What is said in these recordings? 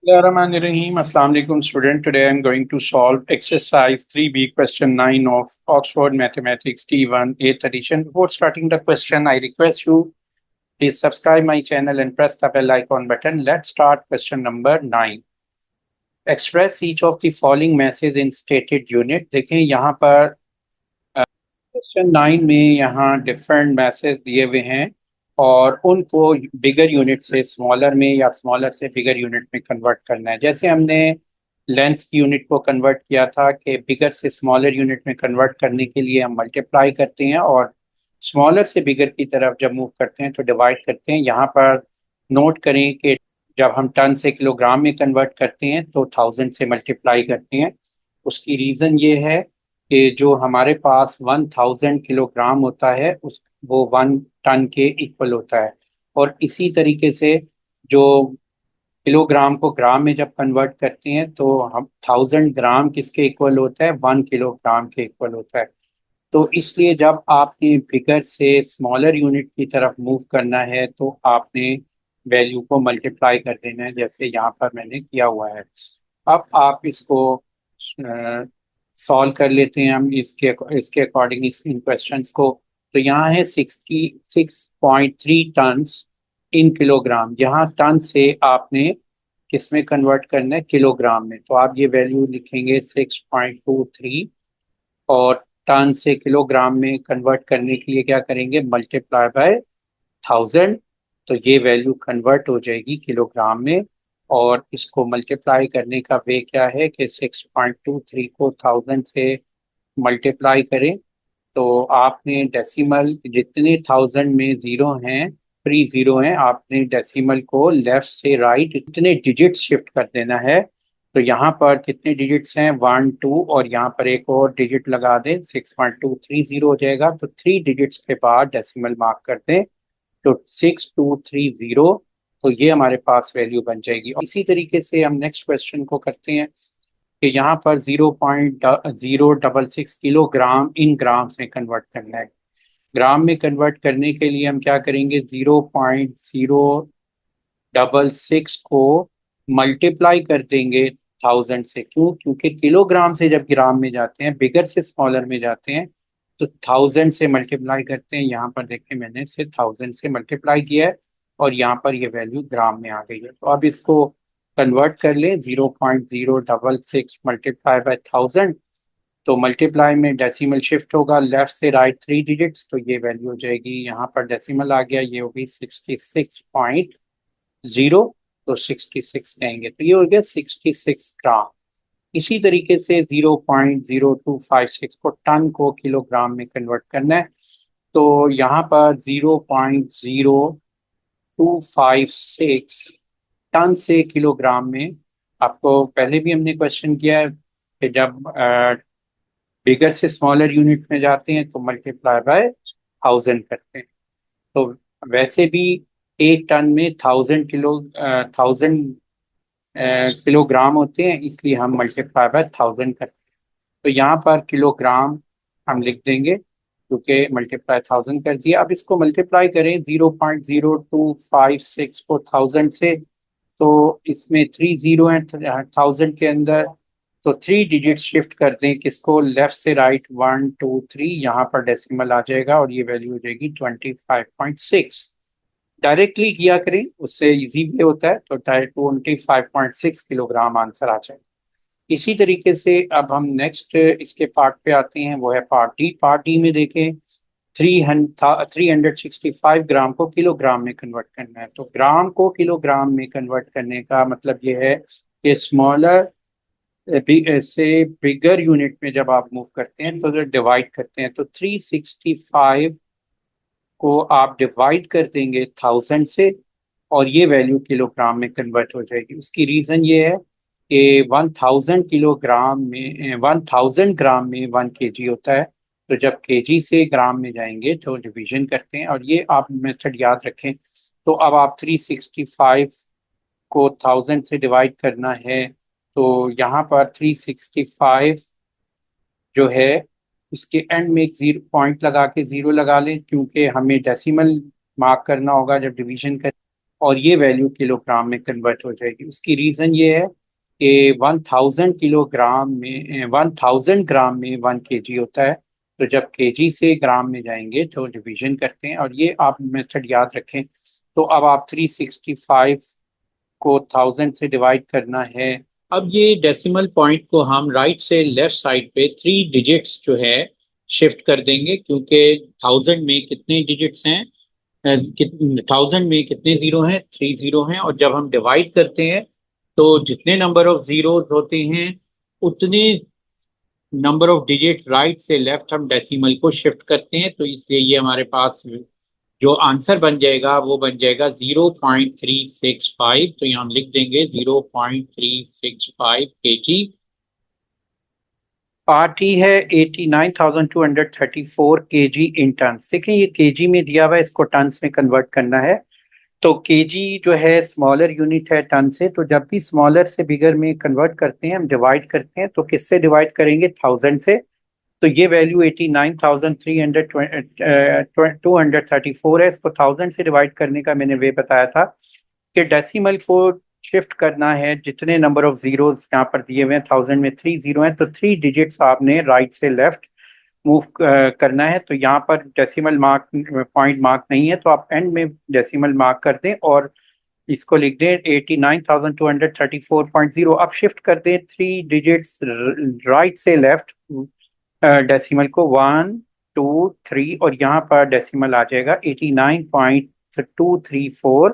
Bismillahirrahmanirrahim. Assalamu alaikum student. Today I am going to solve exercise 3B question 9 of Oxford Mathematics T1 8th edition. Before starting the question, I request you please subscribe my channel and press the bell icon button. Let's start question number 9. Express each of the following masses in stated unit. देखें यहाँ पर question 9 में यहाँ different message दिए हुए हैं और उनको बिगर यूनिट से स्मॉलर में या स्मॉलर से बिगर यूनिट में कन्वर्ट करना है। जैसे हमने लेंथ की यूनिट को कन्वर्ट किया था कि बिगर से स्मॉलर यूनिट में कन्वर्ट करने के लिए हम मल्टीप्लाई करते हैं और स्मॉलर से बिगर की तरफ जब मूव करते हैं तो डिवाइड करते हैं। यहाँ पर नोट करें कि जब हम टन से किलोग्राम में कन्वर्ट करते हैं तो 1000 से मल्टीप्लाई करते हैं। उसकी रीज़न ये है कि जो हमारे पास 1000 किलोग्राम होता है उस वो 1 टन के इक्वल होता है। और इसी तरीके से जो किलोग्राम को ग्राम में जब कन्वर्ट करते हैं तो हम 1000 ग्राम किसके इक्वल होता है, 1 किलोग्राम के इक्वल होता है। तो इसलिए जब आपने बिगर से स्मॉलर यूनिट की तरफ मूव करना है तो आपने वैल्यू को मल्टीप्लाई कर देना है, जैसे यहाँ पर मैंने किया हुआ है। अब आप इसको सॉल्व कर लेते हैं हम इसके अकॉर्डिंग इन क्वेश्चंस को। तो यहाँ है 66.3 टन इन किलोग्राम। यहाँ टन से आपने किस में कन्वर्ट करना है, किलोग्राम में। तो आप ये वैल्यू लिखेंगे 6.23 और टन से किलोग्राम में कन्वर्ट करने के लिए क्या करेंगे, मल्टीप्लाई बाय 1000। तो ये वैल्यू कन्वर्ट हो जाएगी किलोग्राम में। और इसको मल्टीप्लाई करने का वे क्या है कि 6.23 को 1000 से मल्टीप्लाई करें तो आपने डेसिमल जितने 1000 में जीरो हैं, फ्री जीरो हैं, आपने डेसिमल को लेफ्ट से राइट इतने डिजिट शिफ्ट कर देना है। तो यहाँ पर कितने डिजिट्स हैं, 1 2, और यहाँ पर एक और डिजिट लगा दें, 6.230 हो जाएगा। तो 3 डिजिट्स के बाद डेसिमल मार्क कर दें तो 6230। तो ये हमारे पास वैल्यू बन जाएगी। और इसी तरीके से हम नेक्स्ट क्वेश्चन को करते हैं कि यहाँ पर 0.066 किलोग्राम इन ग्राम्स में कन्वर्ट करना है। ग्राम में कन्वर्ट करने के लिए हम क्या करेंगे, 0.066 को मल्टीप्लाई कर देंगे 1000 से। क्यों? क्योंकि किलोग्राम से जब ग्राम में जाते हैं, बिगर से स्मॉलर में जाते हैं, तो 1000 से मल्टीप्लाई करते हैं। यहाँ पर देखिए मैंने से 1000 से मल्टीप्लाई किया है और यहाँ पर ये वैल्यू ग्राम में आ गई है। तो अब इसको कन्वर्ट कर लें, 0.066 मल्टीप्लाई बाय 1000। तो मल्टीप्लाई में डेसिमल शिफ्ट होगा लेफ्ट से राइट 3 डिजिट्स, तो ये वैल्यू हो जाएगी, यहाँ पर डेसिमल आ गया, ये होगी 66.0। तो 66 कहेंगे तो ये हो गया 66 ग्राम। इसी तरीके से 0.0256 को टन को किलोग्राम में कन्वर्ट करना है। तो यहाँ पर 0.0256 टन से किलोग्राम में, आपको पहले भी हमने क्वेश्चन किया है कि जब बिगर से स्मॉलर यूनिट में जाते हैं तो मल्टीप्लाई बाय 1000 करते हैं। तो वैसे भी एक टन में 1000 किलोग्राम होते हैं, इसलिए हम मल्टीप्लाई बाय 1000 करते हैं। तो यहाँ पर किलोग्राम हम लिख देंगे क्योंकि मल्टीप्लाई 1000 कर दिया। अब इसको मल्टीप्लाई करें 0.0256 को 1000 से, तो इसमें 3 जीरो है 1000 के अंदर। तो 3 डिजिट शिफ्ट कर दें किसको, लेफ्ट से राइट, 1 2 3, यहाँ पर डेसिमल आ जाएगा और ये वैल्यू हो जाएगी 25.6। डायरेक्टली किया करें, उससे इजी भी होता है। तो 25.6 किलोग्राम आंसर आ जाएगा। इसी तरीके से अब हम नेक्स्ट इसके पार्ट पे आते हैं, वो है पार्ट डी। पार्ट डी में देखें 365 ग्राम को किलोग्राम में कन्वर्ट करना है। तो ग्राम को किलोग्राम में कन्वर्ट करने का मतलब ये है कि स्मॉलर से बिगर यूनिट में जब आप मूव करते हैं तो डिवाइड करते हैं। तो 365 को आप डिवाइड कर देंगे 1000 से और ये वैल्यू किलोग्राम में कन्वर्ट हो जाएगी। उसकी रीज़न ये है कि 1000 ग्राम में 1 kg होता है। तो जब केजी से ग्राम में जाएंगे तो डिवीजन करते हैं, और ये आप मेथड याद रखें। तो अब आप 365 को 1000 से डिवाइड करना है, तो यहाँ पर 365 जो है इसके एंड में एक जीरो पॉइंट लगा के जीरो लगा लें, क्योंकि हमें डेसिमल मार्क करना होगा जब डिवीजन कर। और ये वैल्यू किलोग्राम में कन्वर्ट हो जाएगी। उसकी रीज़न ये है कि 1000 ग्राम में 1 kg होता है। तो जब केजी से ग्राम में जाएंगे तो डिवीजन करते हैं, और ये आप मेथड याद रखें। तो अब आप 365 को 1000 से डिवाइड करना है। अब ये डेसिमल पॉइंट को हम राइट से लेफ्ट साइड पे 3 डिजिट्स जो है शिफ्ट कर देंगे, क्योंकि 1000 में कितने डिजिट्स हैं, 1000 में कितने जीरो हैं, 3 जीरो हैं। और जब हम डिवाइड करते हैं तो जितने नंबर ऑफ जीरोस होते हैं उतने नंबर ऑफ डिजिट राइट से लेफ्ट हम डेसिमल को शिफ्ट करते हैं। तो इसलिए ये हमारे पास जो आंसर बन जाएगा वो बन जाएगा 0.365। तो यहाँ हम लिख देंगे 0.365 kg। पार्टी है 89,234 kg इन टन्स। देखें ये केजी में दिया हुआ है, इसको टन्स में कन्वर्ट करना है। तो केजी जो है स्मॉलर यूनिट है टन से, तो जब भी स्मॉलर से बिगर में कन्वर्ट करते हैं हम डिवाइड करते हैं, तो किससे डिवाइड करेंगे, 1000 से। तो ये वैल्यू 89,234 है। इसको 1000 से डिवाइड करने का मैंने वे बताया था कि डेसिमल को शिफ्ट करना है। जितने नंबर ऑफ जीरोस यहाँ पर दिए हुए हैं 1000 में 3 जीरो हैं, तो 3 डिजिट्स आपने राइट से लेफ्ट मूव करना है। तो यहाँ पर डेसिमल मार्क पॉइंट मार्क नहीं है, तो आप एंड में डेसिमल मार्क कर दें और इसको लिख दें 89,234.0। अब शिफ्ट कर दें 3 डिजिट्स राइट से लेफ्ट डेसिमल को, 1 2 3, और यहाँ पर डेसिमल आ जाएगा 89.234।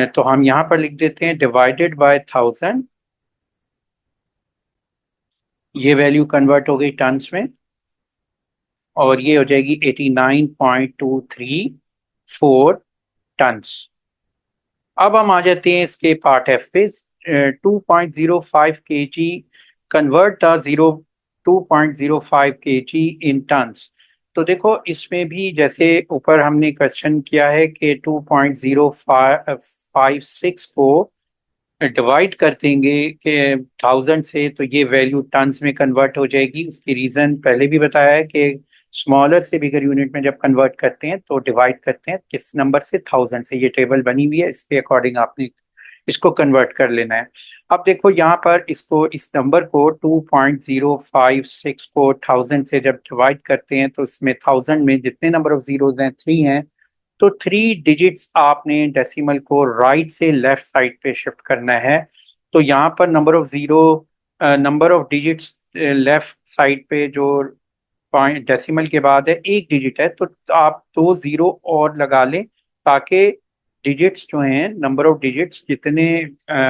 तो हम यहाँ पर लिख देते हैं डिवाइडेड बाय 1000। ये वैल्यू कन्वर्ट हो गई टन्स में, और ये हो जाएगी 89.234 टन्स। अब हम आ जाते हैं इसके पार्ट एफ पे। 2.05 kg convert the 2.05 kg in tons. तो देखो इसमें भी जैसे ऊपर हमने क्वेश्चन किया है कि 2.056 को डिवाइड कर देंगे कि 1000 से, तो ये वैल्यू टन्स में कन्वर्ट हो जाएगी। उसकी रीजन पहले भी बताया है कि स्मॉलर से बिगर यूनिट में जब कन्वर्ट करते हैं तो डिवाइड करते हैं किस नंबर से, 1000 से। ये टेबल बनी हुई है, इसके अकॉर्डिंग आपने इसको कन्वर्ट कर लेना है। अब देखो यहाँ पर इसको, इस नंबर को 2.056 को 1000 से जब डिवाइड करते हैं तो इसमें 1000 में जितने नंबर ऑफ जीरोज हैं 3 हैं। तो 3 डिजिट्स आपने डेसिमल को राइट से लेफ्ट साइड पे शिफ्ट करना है। तो यहाँ पर number of digits left side पे जो पॉइंट डेसिमल के बाद है 1 डिजिट है, तो आप 2 जीरो और लगा लें ताकि डिजिट्स जो हैं, नंबर ऑफ डिजिट्स जितने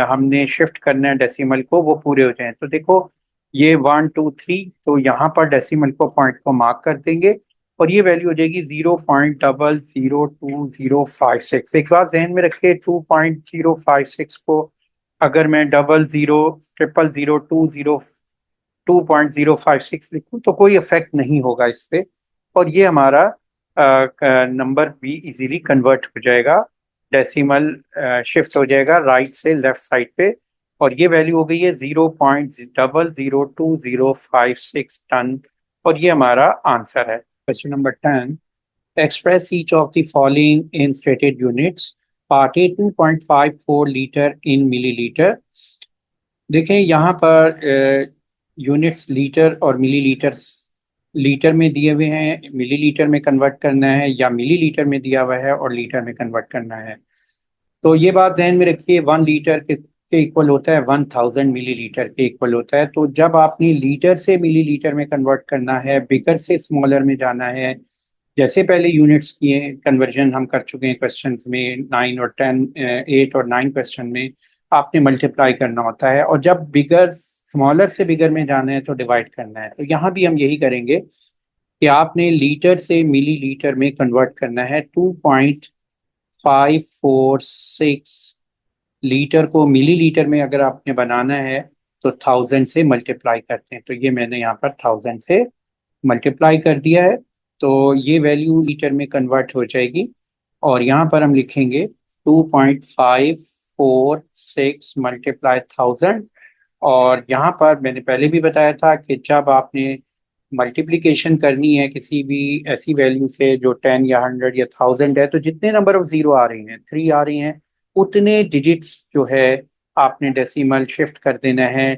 हमने शिफ्ट करना है डेसिमल को, वो पूरे हो जाएं। तो देखो ये 1 2 3, तो यहाँ पर डेसिमल को पॉइंट को मार्क कर देंगे और ये वैल्यू हो जाएगी 0.002056। एक बात जहन में रखिए, 2.056 को अगर मैं 00002002.056 लिखूं तो कोई इफेक्ट नहीं होगा इस पे, और ये हमारा नंबर भी इजीली कन्वर्ट हो जाएगा। डेसिमल शिफ्ट हो जाएगा राइट से लेफ्ट साइड पे, और ये वैल्यू हो गई है 0.002056 टन, और ये हमारा आंसर है। Question number 10, express each of the following in stated units. Part A 2.54 litre in millilitre. देखें यहाँ पर यूनिट्स लीटर और मिलीलीटर, लीटर में दिए हुए हैं, मिलीलीटर में कन्वर्ट करना है, या मिलीलीटर में दिया हुआ है और लीटर में कन्वर्ट करना है। तो ये बात ध्यान में रखिए, 1 लीटर के इक्वल होता है 1000 मिलीलीटर के इक्वल होता है। तो जब आपने लीटर से मिलीलीटर में कन्वर्ट करना है, बिगर से स्मॉलर में जाना है, जैसे पहले यूनिट्स किए कन्वर्जन हम कर चुके हैं क्वेश्चन में, 9 और 10, 8 और 9 क्वेश्चन में आपने मल्टीप्लाई करना होता है, और जब बिगर स्मॉलर से बिगर में जाना है तो डिवाइड करना है। तो यहाँ भी हम यही करेंगे कि आपने लीटर से मिलीलीटर में कन्वर्ट करना है। 2.546 लीटर को मिलीलीटर में अगर आपने बनाना है तो 1000 से मल्टीप्लाई करते हैं। तो ये मैंने यहाँ पर 1000 से मल्टीप्लाई कर दिया है, तो ये वैल्यू लीटर में कन्वर्ट हो जाएगी। और यहाँ पर हम लिखेंगे 2.546 मल्टीप्लाई 1000। और यहाँ पर मैंने पहले भी बताया था कि जब आपने मल्टीप्लिकेशन करनी है किसी भी ऐसी वैल्यू से जो 10 या 100 या 1000 है, तो जितने नंबर ऑफ जीरो आ रहे हैं, 3 आ रहे हैं, उतने डिजिट्स जो है आपने डेसिमल शिफ्ट कर देना है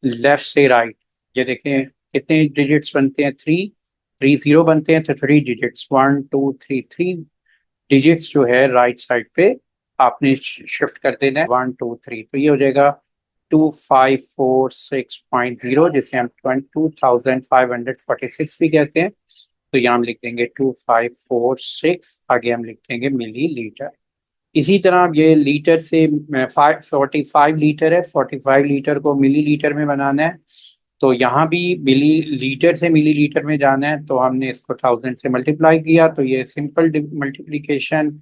लेफ्ट से राइट। ये देखें कितने डिजिट्स बनते हैं, 3, 3 जीरो बनते हैं, तो 3 डिजिट्स, 1 2 3, 3 डिजिट्स जो है राइट साइड पे आपने शिफ्ट कर देना है, 1 2 3। तो ये हो जाएगा 2546.0, जिसे हम 2546 भी कहते हैं। तो यहाँ हम लिख देंगे 2546, आगे हम लिख देंगे मिली लीटर। इसी तरह अब ये लीटर से 45 लीटर है, 45 लीटर को मिली लीटर में बनाना है। तो यहाँ भी मिली लीटर से मिली लीटर में जाना है, तो हमने इसको 1000 से मल्टीप्लाई किया, तो ये सिंपल मल्टीप्लीकेशन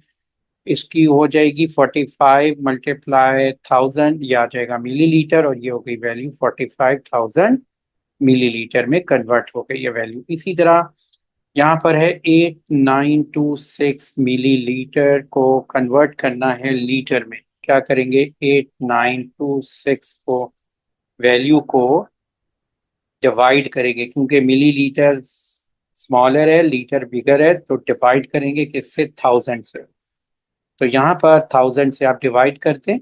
इसकी हो जाएगी 45 मल्टीप्लाई 1000, ये आ जाएगा मिलीलीटर, और ये हो गई वैल्यू 45,000 मिलीलीटर में कन्वर्ट हो गई ये वैल्यू। इसी तरह यहाँ पर है 8926 मिलीलीटर को कन्वर्ट करना है लीटर में। क्या करेंगे, 8926 को वैल्यू को डिवाइड करेंगे, क्योंकि मिलीलीटर स्मॉलर है, लीटर बिगर है, तो डिवाइड करेंगे किससे, 1000 से। तो यहाँ पर 1000 से आप डिवाइड करते हैं,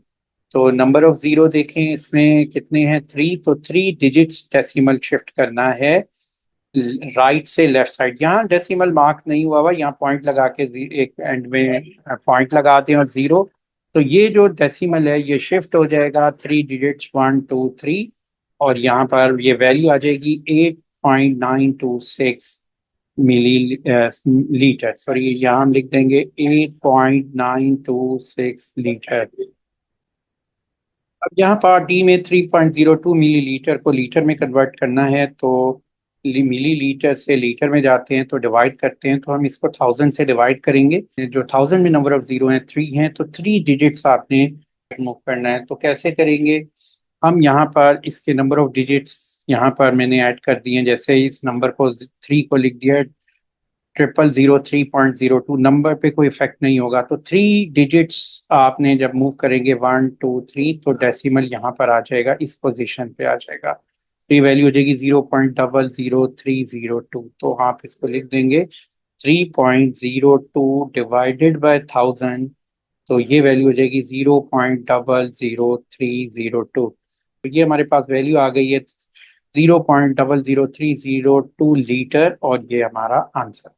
तो नंबर ऑफ जीरो देखें इसमें कितने हैं, 3, तो 3 डिजिट्स डेसिमल शिफ्ट करना है राइट से लेफ्ट साइड। यहाँ डेसिमल मार्क नहीं हुआ हुआ, यहाँ पॉइंट लगा के एक एंड में पॉइंट लगा दें और जीरो, तो ये जो डेसिमल है ये शिफ्ट हो जाएगा 3 डिजिट्स, 1 2 3, और यहाँ पर ये वैल्यू आ जाएगी 8.926 मिली लीटर। सॉरी, यहाँ हम लिख देंगे 8.926 लीटर। अब यहाँ पर डी में 3.02 मिलीलीटर को लीटर में कन्वर्ट करना है, तो मिलीलीटर से लीटर में जाते हैं तो डिवाइड करते हैं, तो हम इसको 1000 से डिवाइड करेंगे। जो 1000 में नंबर ऑफ जीरो हैं 3 हैं, तो 3 डिजिट्स आपने मूव करना है। तो कैसे करेंगे, हम यहाँ पर इसके नंबर ऑफ डिजिट्स यहाँ पर मैंने ऐड कर दिए। जैसे इस नंबर को 3 को लिख दिया 000, 3.02, नंबर पे कोई इफेक्ट नहीं होगा। तो 3 डिजिट्स आपने जब मूव करेंगे 1 2 3, तो डेसिमल यहाँ पर आ जाएगा, इस पोजीशन पे आ जाएगा, तो ये वैल्यू हो जाएगी 0.00302। तो आप इसको लिख देंगे 3.02 डिवाइडेड बाय 1000, तो ये वैल्यू हो जाएगी 0.00302। तो ये हमारे पास वैल्यू आ गई है 0.00302 लीटर, और ये हमारा आंसर।